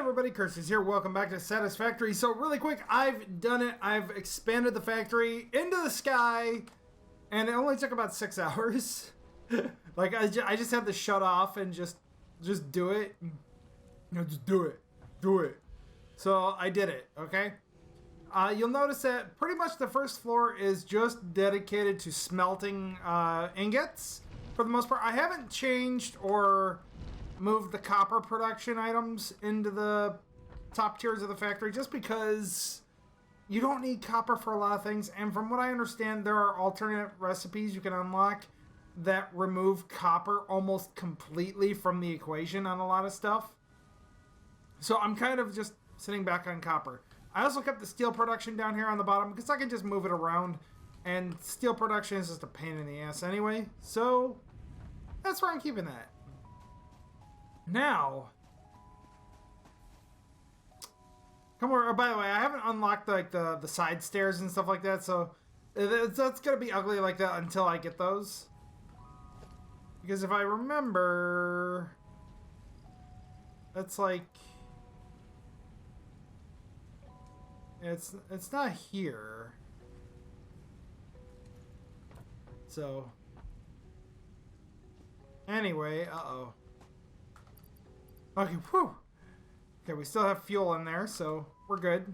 everybody, Curseius here. Welcome back to Satisfactory. So really quick, I've done it. I've expanded the factory into the sky, and it only took about 6 hours. Like I just had to shut off and just do it. Just do it. So I did it. Okay. You'll notice that pretty much the first floor is just dedicated to smelting ingots for the most part. I haven't changed or moved the copper production items into the top tiers of the factory just because you don't need copper for a lot of things. And from what I understand, there are alternate recipes you can unlock that remove copper almost completely from the equation on a lot of stuff. So I'm kind of just sitting back on copper. I also kept the steel production down here on the bottom because I can just move it around, and steel production is just a pain in the ass anyway. So that's where I'm keeping that. Now, come over. Oh, by the way, I haven't unlocked like the side stairs and stuff like that, so that's gonna be ugly like that until I get those. Because if I remember, that's like it's not here. So anyway, uh-oh. Okay, whew. Okay, we still have fuel in there, so we're good.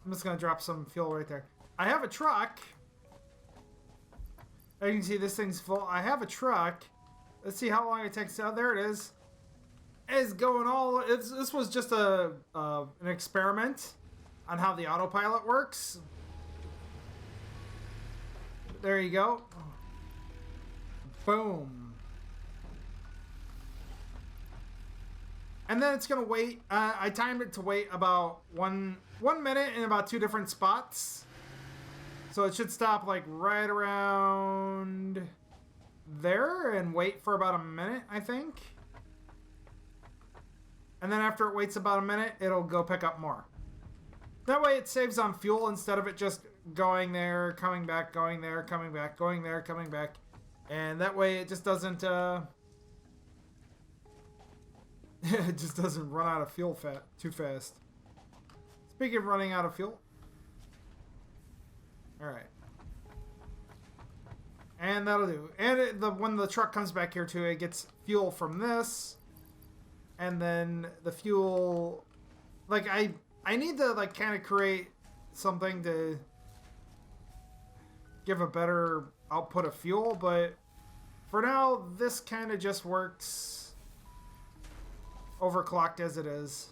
I'm just gonna drop some fuel right there. I have a truck. As you can see, this thing's full. I have a truck. Let's see how long it takes. Oh, there it is. It's going all. This was just an experiment on how the autopilot works. There you go. Boom. And then it's gonna wait. I timed it to wait about one minute in about 2 different spots. So it should stop like right around there and wait for about a minute, I think. And then after it waits about a minute, it'll go pick up more. That way it saves on fuel instead of it just going there, coming back, going there, coming back, going there, coming back. And that way it just doesn't it just doesn't run out of fuel too fast. Speaking of running out of fuel. Alright. And that'll do. And when the truck comes back here too, it gets fuel from this. And then the fuel... Like, I need to, like, kind of create something to give a better output of fuel. But for now, this kind of just works overclocked as it is.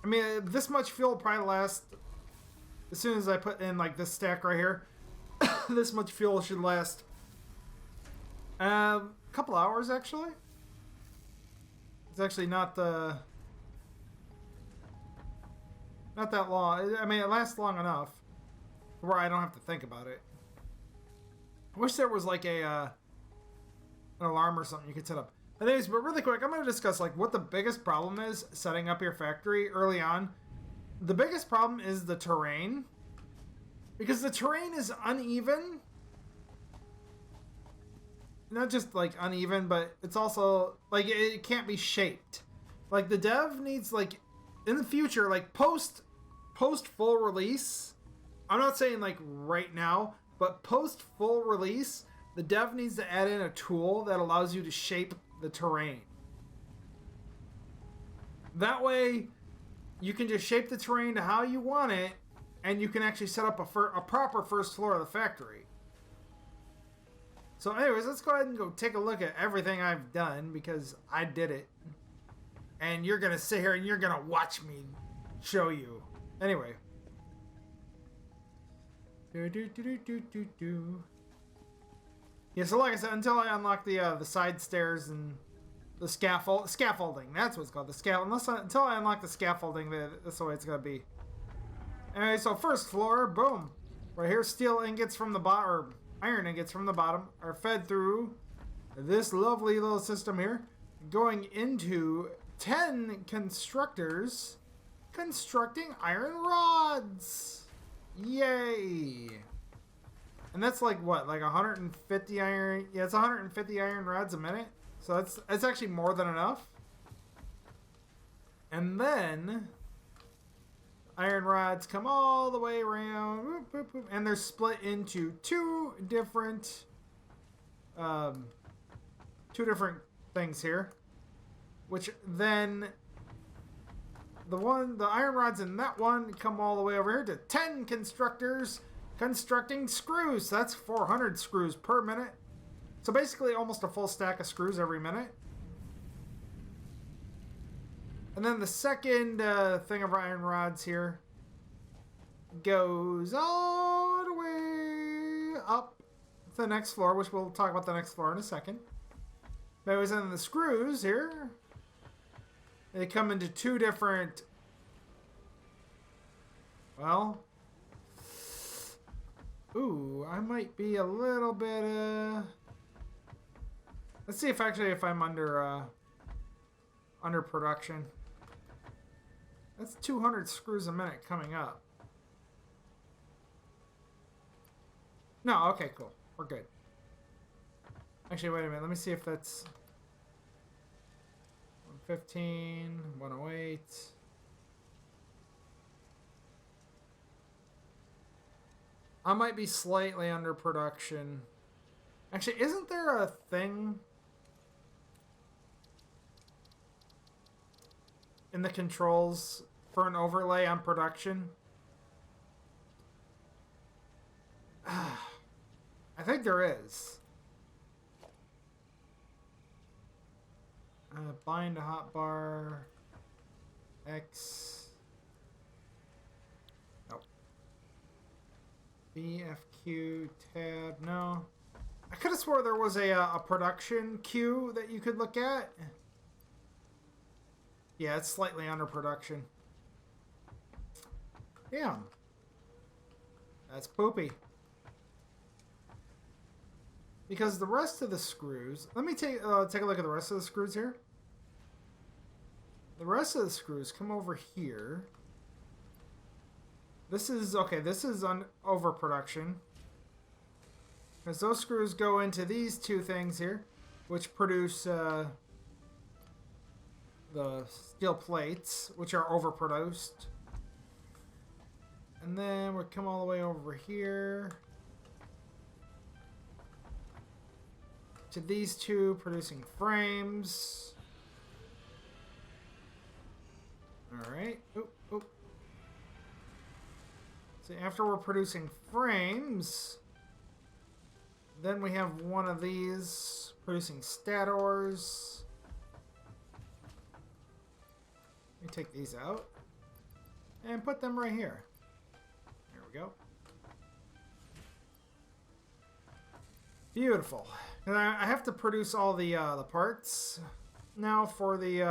I mean, this much fuel will probably last, as soon as I put in like this stack right here, this much fuel should last a couple hours actually. It's actually not that long. I mean, it lasts long enough where I don't have to think about it. I wish there was like an alarm or something you could set up. Anyways, but really quick, I'm going to discuss like what the biggest problem is setting up your factory early on. The biggest problem is the terrain. Because the terrain is uneven. Not just like uneven, but it's also like it can't be shaped. Like the dev needs like in the future, like post full release. I'm not saying like right now, but post full release, the dev needs to add in a tool that allows you to shape the terrain. That way, you can just shape the terrain to how you want it, and you can actually set up a proper first floor of the factory. So anyways, let's go ahead and go take a look at everything I've done, because I did it. And you're going to sit here and you're going to watch me show you. Anyway. Yeah, so like I said, until I unlock the side stairs and the scaffolding, that's what it's called, until I unlock the scaffolding, that's the way it's gonna be. Anyway, so first floor, boom, right here, steel ingots from the bottom, or iron ingots from the bottom, are fed through this lovely little system here, going into 10 constructors constructing iron rods. Yay! And that's like what, like 150 iron? Yeah, it's 150 iron rods a minute. So that's actually more than enough. And then iron rods come all the way around, whoop, whoop, whoop, and they're split into two different things here, which then the iron rods in that one come all the way over here to 10 constructors constructing screws. So that's 400 screws per minute. So basically almost a full stack of screws every minute. And then the second thing of iron rods here goes all the way up to the next floor, which we'll talk about the next floor in a second. Anyways, then the screws here, they come into two different, well, ooh, I might be a little bit, let's see if I'm under production. That's 200 screws a minute coming up. No, okay, cool. We're good. Actually, wait a minute. Let me see if that's 115, 108. I might be slightly under production. Actually, isn't there a thing in the controls for an overlay on production? I think there is. Bind to hotbar. X. Nope. BFQ tab. No. I could have swore there was a production queue that you could look at. Yeah, it's slightly under production. Damn. That's poopy. Because the rest of the screws... Let me take a look at the rest of the screws here. The rest of the screws come over here. This is... Okay, this is overproduction. Because those screws go into these two things here, which produce the steel plates, which are overproduced. And then we come all the way over here to these two producing frames. Alright. Oop, oop. So after we're producing frames, then we have one of these producing stators. Let me take these out and put them right here. There we go. Beautiful. And I have to produce all the parts now for the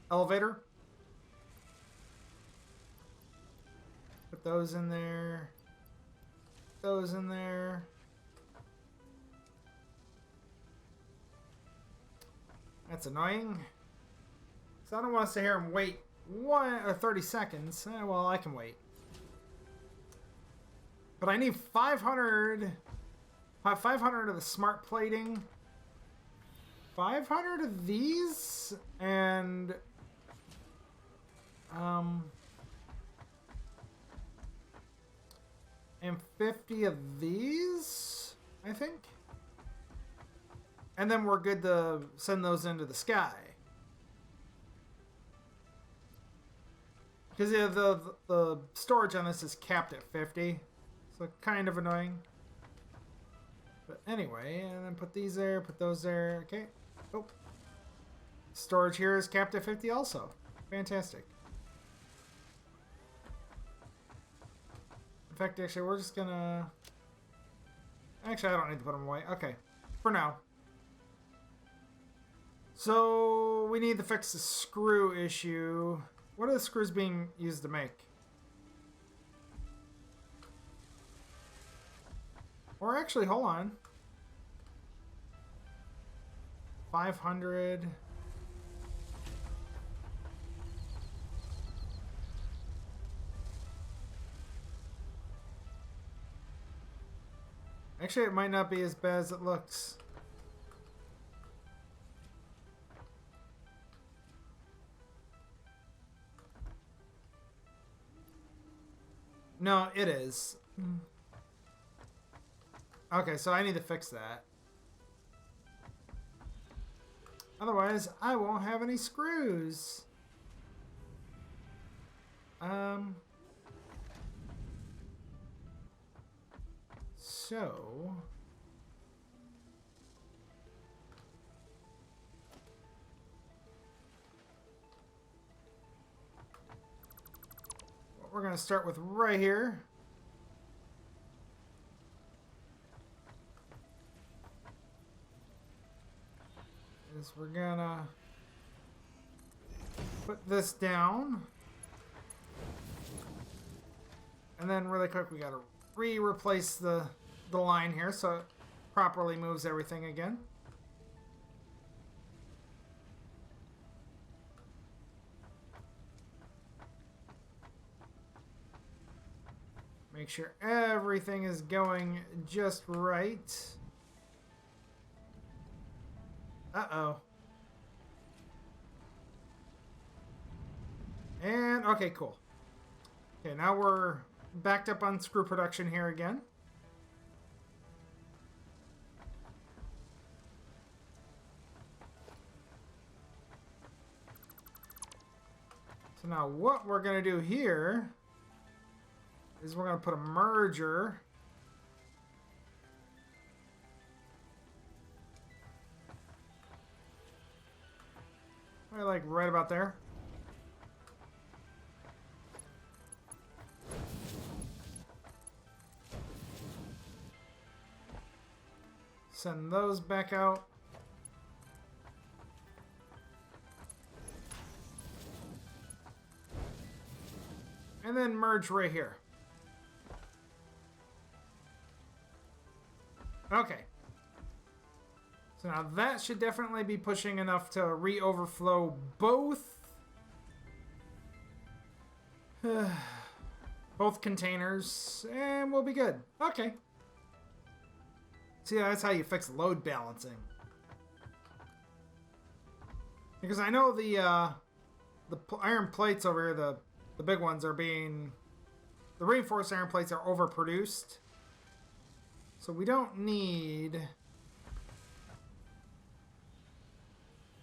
elevator. Put those in there. Those in there. That's annoying. So I don't want to sit here and wait 30 seconds. Well, I can wait. But I need 500 of the smart plating. 500 of these and and 50 of these, I think. And then we're good to send those into the sky. Because yeah, the storage on this is capped at 50. So kind of annoying. But anyway, and then put these there, put those there. Okay. Oh. Storage here is capped at 50 also. Fantastic. In fact, actually, we're just gonna... Actually, I don't need to put them away. Okay. For now. So, we need to fix the screw issue. What are the screws being used to make? Or actually, hold on. 500. Actually, it might not be as bad as it looks. No, it is. Okay, so I need to fix that. Otherwise, I won't have any screws. So... what we're going to start with right here is we're going to put this down. And then really quick, we got to replace the line here so it properly moves everything again. Make sure everything is going just right. Uh-oh. And, okay, cool. Okay, now we're backed up on screw production here again. So now what we're going to do here is we're going to put a merger. Like right about there. Send those back out. And then merge right here. Okay. So now that should definitely be pushing enough to re-overflow both both containers, and we'll be good. Okay. See, that's how you fix load balancing. Because I know the iron plates over here, the big ones, are being... the reinforced iron plates are overproduced. So we don't need...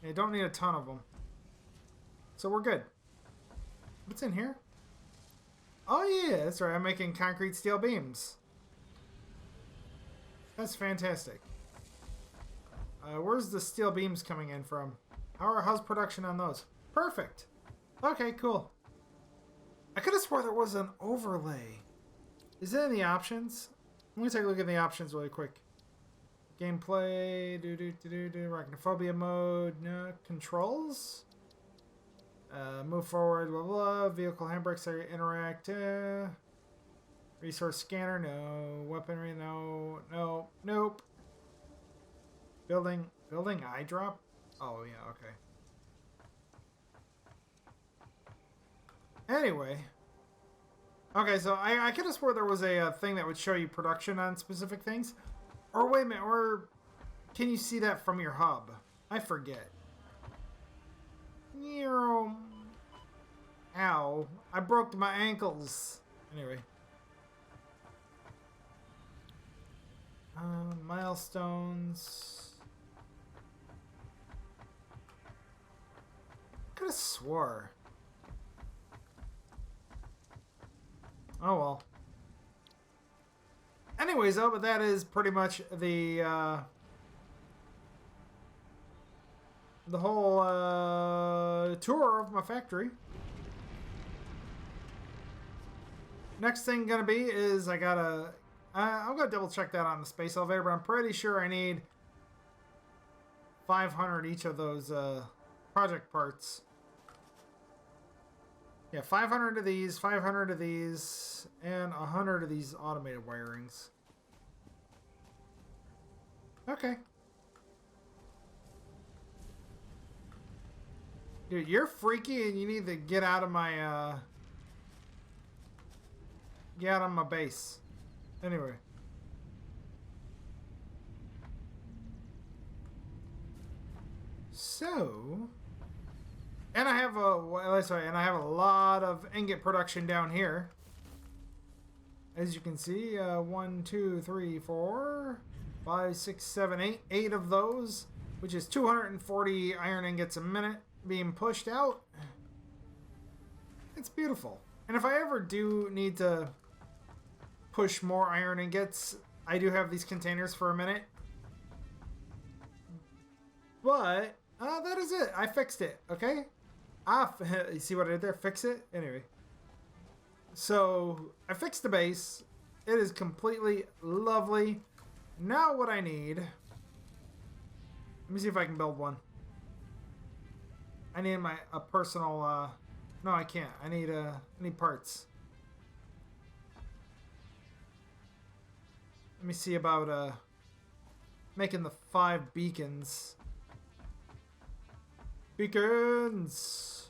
you don't need a ton of them. So we're good. What's in here? Oh yeah, that's right. I'm making concrete steel beams. That's fantastic. Where's the steel beams coming in from? How's production on those? Perfect. Okay, cool. I could have swore there was an overlay. Is it in the options? Let me take a look at the options really quick. Gameplay, arachnophobia mode, no controls. Move forward, blah blah. Vehicle handbrakes are interact. Resource scanner, no. Weaponry, no. No, nope. Building eye drop. Oh yeah, okay. Anyway. Okay, so I could have swore there was a thing that would show you production on specific things. Or wait a minute, or can you see that from your hub? I forget. Ow. I broke my ankles. Anyway. Milestones. Could have swore. Oh well. Anyways, though, but that is pretty much the whole tour of my factory. Next thing gonna be is I'm gonna double check that on the space elevator, but I'm pretty sure I need 500 each of those project parts. Yeah, 500 of these, 500 of these, and 100 of these automated wirings. Okay. Dude, you're freaky and you need to get out of my, get out of my base. Anyway. So... and I have a lot of ingot production down here. as you can see, 1, 2, 3, 4, 5, 6, 7, 8. 8 of those, which is 240 iron ingots a minute being pushed out. It's beautiful. And if I ever do need to push more iron ingots, I do have these containers for a minute. But that is it. I fixed it, okay? You see what I did there? Fix it? Anyway. So, I fixed the base. It is completely lovely. Now what I need... Let me see if I can build one. I need a personal... no, I can't. I need parts. Let me see about making the 5 beacons. Beacons!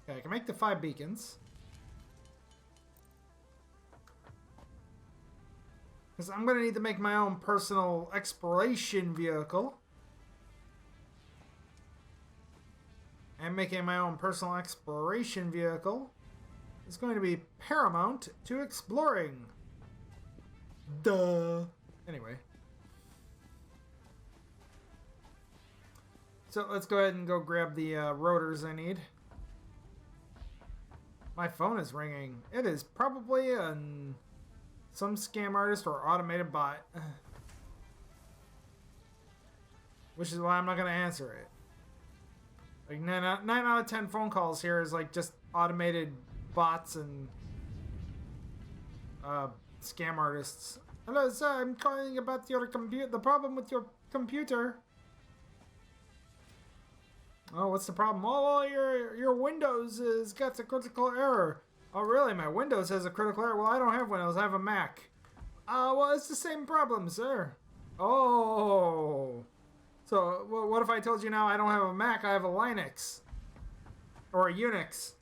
Okay, I can make the 5 beacons. Because I'm going to need to make my own personal exploration vehicle. And making my own personal exploration vehicle is going to be paramount to exploring. Duh. Anyway. So let's go ahead and go grab the rotors I need. My phone is ringing. It is probably some scam artist or automated bot. Which is why I'm not going to answer it. Like 9 out of 10 phone calls here is like just automated bots and scam artists. Hello, sir. I'm calling about your computer. The problem with your computer. Oh, what's the problem? Oh, your Windows has got a critical error. Oh, really? My Windows has a critical error? Well, I don't have Windows. I have a Mac. Well, it's the same problem, sir. Oh. So, what if I told you now I don't have a Mac, I have a Linux? Or a Unix?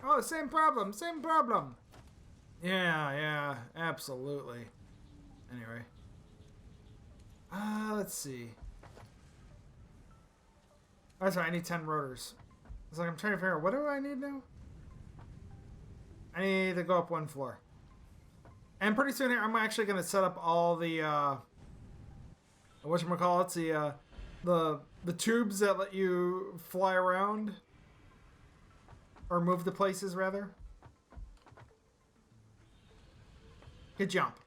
Oh, same problem, same problem. Yeah, absolutely. Anyway. Let's see. That's right, I need 10 rotors. It's like I'm trying to figure out, what do I need now? I need to go up 1 floor. And pretty soon here, I'm actually going to set up all the, whatchamacallit, the tubes that let you fly around. Or move to places, rather. Good jump.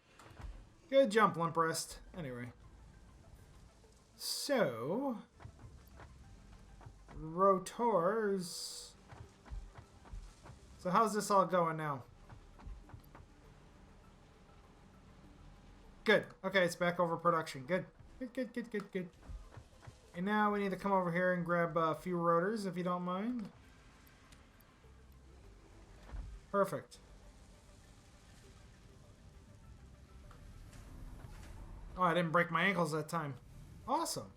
Good jump, limp wrist. Anyway. So... rotors. So how's this all going now? Good. Okay, it's back over production. Good. Good. And now we need to come over here and grab a few rotors, if you don't mind. Perfect. Oh, I didn't break my ankles that time. Awesome.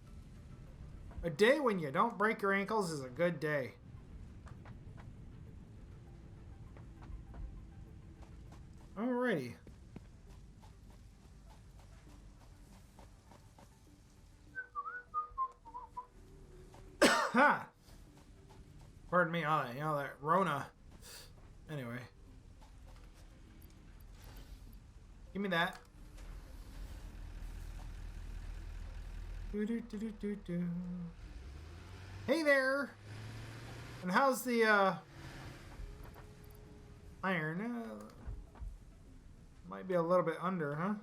A day when you don't break your ankles is a good day. Alrighty. Ha! Pardon me, that Rona. Anyway. Give me that. Hey there! And how's the, iron? Might be a little bit under, huh?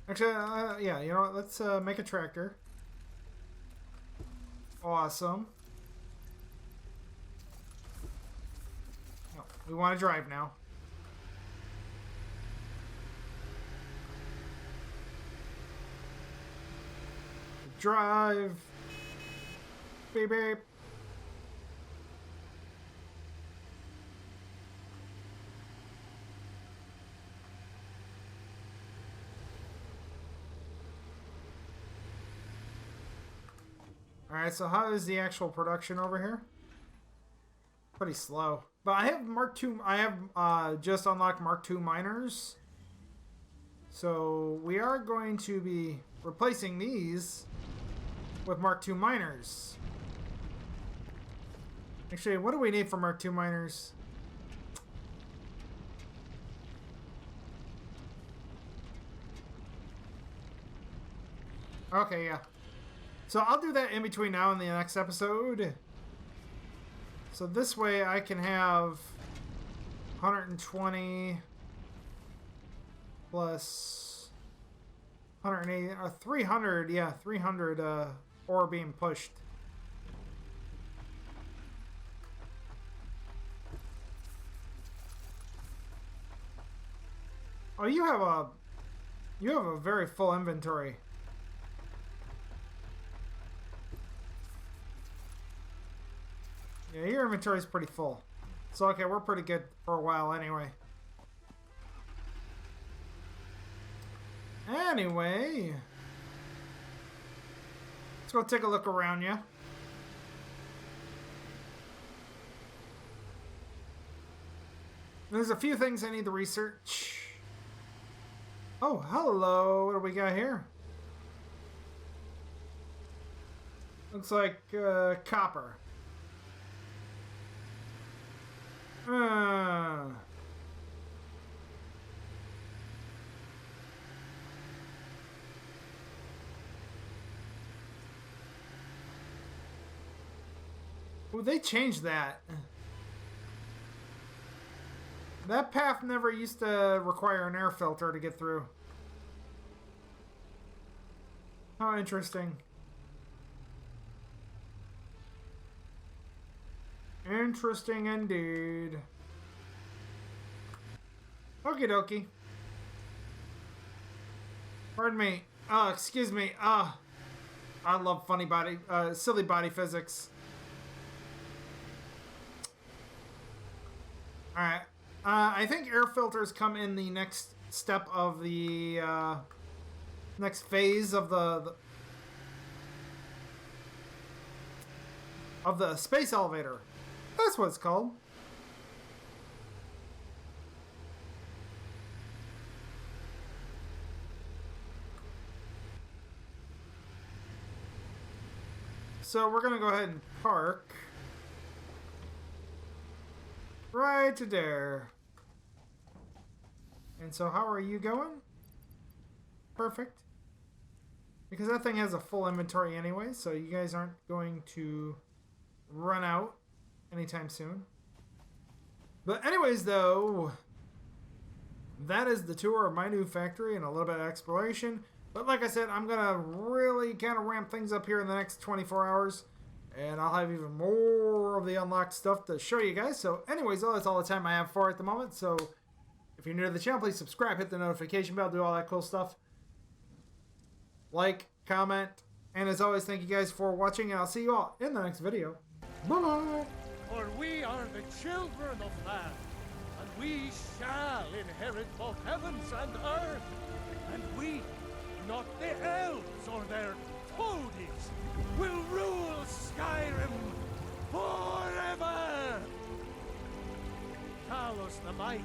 Actually, yeah, you know what? Let's, make a tractor. Awesome. Oh, we want to drive now. Drive. Beep beep. Alright, so how is the actual production over here? Pretty slow. But I have Mark II, I have just unlocked Mark II miners. So we are going to be replacing these with Mark II miners. Actually, what do we need for Mark II miners? Okay, yeah. So I'll do that in between now and the next episode. So this way I can have 120 plus 180 or 300, yeah, 300 ore being pushed. Oh, you have a very full inventory. Yeah, your inventory is pretty full. So, okay, we're pretty good for a while anyway. Anyway. Let's go take a look around, yeah? There's a few things I need to research. Oh, hello. What do we got here? Looks like copper. Well, they changed that. That path never used to require an air filter to get through. How interesting. Interesting indeed. Okie dokie. Pardon me. Excuse me. I love silly body physics. Alright. I think air filters come in the next step of the, next phase of the space elevator. That's what it's called. So we're gonna go ahead and park right there. And so how are you going? Perfect. Because that thing has a full inventory anyway, so you guys aren't going to run out anytime soon. But anyways, though, that is the tour of my new factory and a little bit of exploration. But like I said, I'm going to really kind of ramp things up here in the next 24 hours. And I'll have even more of the unlocked stuff to show you guys. So anyways, that's all the time I have for at the moment. So if you're new to the channel, please subscribe, hit the notification bell, do all that cool stuff. Like, comment, and as always, thank you guys for watching, and I'll see you all in the next video. Bye-bye! For we are the children of man, and we shall inherit both heavens and earth. And we, not the elves or their toadies, will rule Skyrim forever! Talos the Mighty